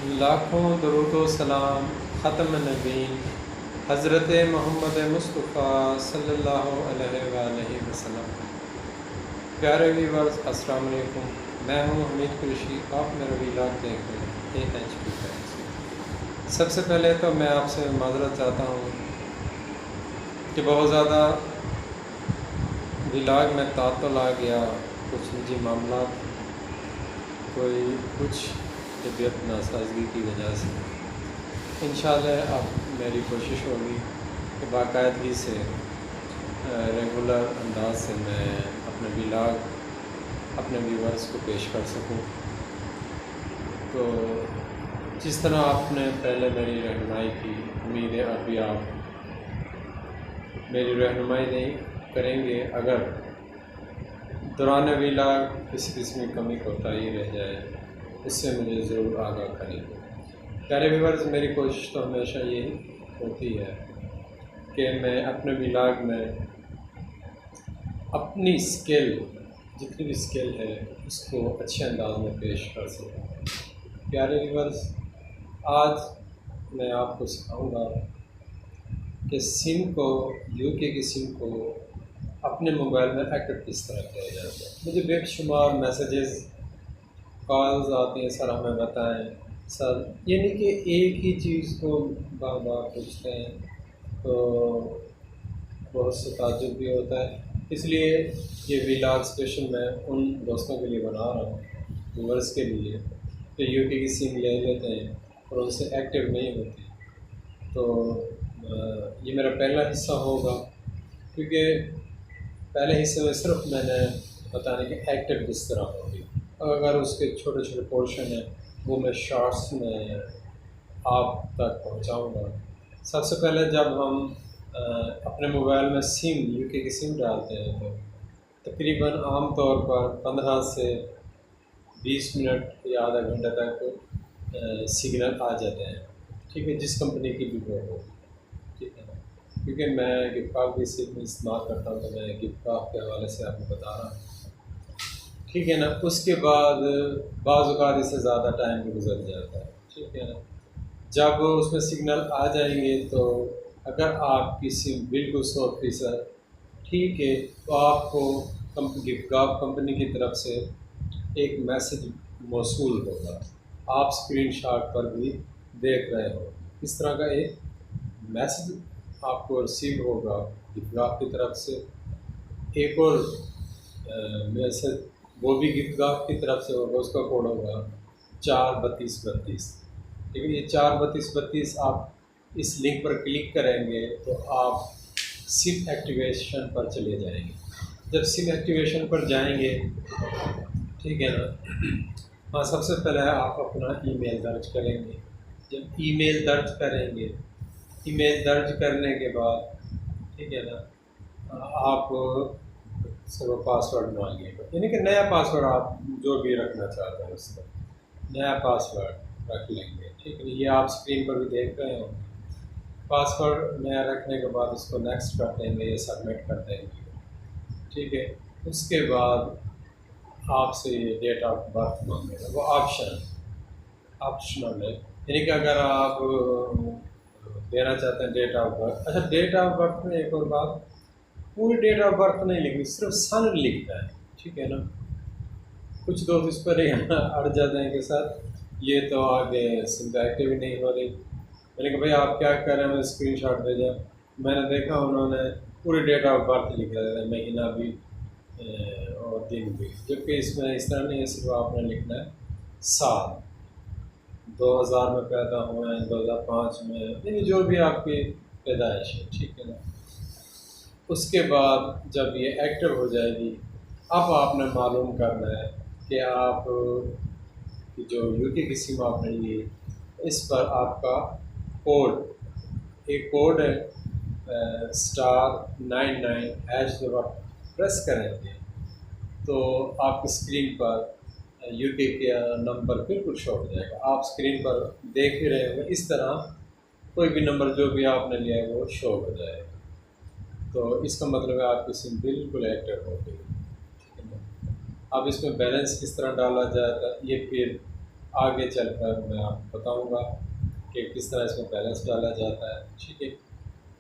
लाखों दरूद व सलाम ख़त्म नबीन हज़रत मोहम्मद मुस्तफ़ा सल्लल्लाहु अलैहि वसल्लम। प्यारे व्यूअर्स, अस्सलाम वालेकुम। मैं हूं हमीद कुरैशी, आप मेरा व्लॉग देख रहे हैं AHP टाइम्स। सबसे पहले तो मैं आपसे माज़रत चाहता हूं कि बहुत ज़्यादा व्लॉग में तातुल आ गया, कुछ निजी मामला, कोई कुछ तबीयत नासाज़गी की वजह से। इंशाअल्लाह अब मेरी कोशिश होगी कि बाकायदगी से रेगुलर अंदाज से मैं अपने व्लॉग अपने व्यूअर्स को पेश कर सकूं। तो जिस तरह आपने पहले मेरी रहनुमाई की, उम्मीद है अब भी आप मेरी रहनुमाई नहीं करेंगे। अगर दौरान व्लॉग किसी किस्म की कमी कोताही रह जाए, इससे मुझे ज़रूर आगाह करेंगे। प्यारे व्यूअर्स, मेरी कोशिश तो हमेशा यही होती है कि मैं अपने व्लॉग में अपनी स्किल, जितनी भी स्किल है, उसको अच्छे अंदाज में पेश कर सकूँ। प्यारे व्यूअर्स, आज मैं आपको सिखाऊंगा कि सिम को, यूके की सिम को अपने मोबाइल में एक्टिव किस तरह किया जाता है। मुझे बेशुमार मैसेजेस, कॉल्स आती हैं, सर हमें बताएं सर, यानी कि एक ही चीज़ को बार बार पूछते हैं, तो बहुत से ताज्जुब भी होता है। इसलिए ये व्लॉग स्पेशल मैं उन दोस्तों के लिए बना रहा हूँ, व्यूअर्स के लिए, तो यूके की सिम ले लेते हैं और उनसे एक्टिव नहीं होती। तो ये मेरा पहला हिस्सा होगा, क्योंकि पहले हिस्से में सिर्फ मैंने बताने कि एक्टिव किस तरह होगी। अगर उसके छोटे छोटे पोर्शन हैं वो मैं शॉर्ट्स में आप तक पहुंचाऊंगा। सबसे पहले जब हम अपने मोबाइल में सिम, यूके की सिम डालते हैं, तो तकरीबन आम तौर पर 15 से 20 मिनट या आधा घंटा तक सिग्नल आ जाते हैं। ठीक है, जिस कंपनी की भी हो, ठीक है ना। क्योंकि मैं गिफ्टॉप की सिम इस्तेमाल करता हूँ, तो मैं गिफ्टॉप के हवाले से आपको बता रहा हूँ, ठीक है ना। उसके बाद बाज़ औक़ात इससे ज़्यादा टाइम भी गुजर जाता है, ठीक है ना। जब उसमें सिग्नल आ जाएंगे, तो अगर आपकी सिम बिल्कुल 100% ठीक है, तो आपको गिफ्टॉप कंपनी की तरफ से एक मैसेज मौसूल होगा। आप स्क्रीनशॉट पर भी देख रहे हो, इस तरह का एक मैसेज आपको रिसीव होगा गिफ्टॉप की तरफ से। एक और मैसेज वो भी गिफ्टॉप की तरफ से होगा, उसका कोड होगा 43232। ठीक है, ये 43232 आप इस लिंक पर क्लिक करेंगे तो आप सिम एक्टिवेशन पर चले जाएंगे। जब सिम एक्टिवेशन पर जाएंगे, ठीक है ना, हाँ, सबसे पहले आप अपना ईमेल दर्ज करेंगे। जब ईमेल दर्ज करेंगे, ईमेल दर्ज करने के बाद, ठीक है ना, आप वो पासवर्ड मांगेगा, यानी कि नया पासवर्ड आप जो भी रखना चाहते हैं उसका नया पासवर्ड रख लेंगे। ठीक है, ये आप स्क्रीन पर भी देख रहे हो। पासवर्ड नया रखने के बाद उसको नेक्स्ट कर देंगे या सबमिट कर देंगे। ठीक है, उसके बाद आपसे डेट ऑफ बर्थ मांगेगा, वो ऑप्शनल है, यानी कि अगर आप देना चाहते हैं डेट ऑफ बर्थ। अच्छा, डेट ऑफ बर्थ में एक और बात, पूरी डेट ऑफ बर्थ नहीं लिखनी, सिर्फ सन लिखना है, ठीक है ना। कुछ दोस्त इस पर अड़ जाते हैं कि सर ये तो आगे सिम एक्टिव ही नहीं हो रही। मैंने कहा भाई आप क्या कर रहे हैं, मैं स्क्रीनशॉट भेजा। मैंने देखा उन्होंने पूरी डेट ऑफ बर्थ लिखा है, महीना भी और दिन भी, जबकि इसमें इस तरह नहीं है, सिर्फ आपने लिखना है साल, 2000 में पैदा हुए हैं, 2005 में, यानी जो भी आपकी पैदाइश है, ठीक है ना। उसके बाद जब ये एक्टिव हो जाएगी, अब आपने मालूम करना है कि आप की जो यूके की सिम आपने ली, इस पर आपका कोड, एक कोड है *99#, जब आप प्रेस करेंगे तो आपकी स्क्रीन पर यूके का नंबर बिल्कुल शो हो जाएगा। आप स्क्रीन पर देख ही रहे होंगे, इस तरह कोई भी नंबर जो भी आपने लिया है वो शो हो जाएगा। तो इसका मतलब है आपकी सिम बिल्कुल एक्टिव हो गई। अब इसमें बैलेंस किस तरह डाला जाता है, ये फिर आगे चलकर मैं आपको बताऊंगा कि किस तरह इसमें बैलेंस डाला जाता है। ठीक है,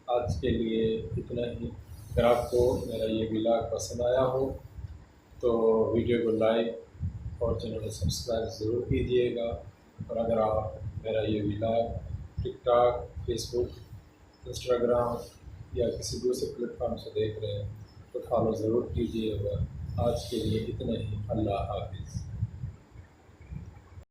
आज के लिए इतना ही। अगर आपको मेरा ये व्लॉग पसंद आया हो तो वीडियो को लाइक और चैनल को सब्सक्राइब ज़रूर कीजिएगा। और अगर आप मेरा ये व्लॉग टिकटॉक, फेसबुक, इंस्टाग्राम या किसी दूसरे प्लेटफॉर्म से देख रहे हैं तो फॉलो ज़रूर कीजिएगा। आज के लिए इतना ही। अल्लाह हाफिज़।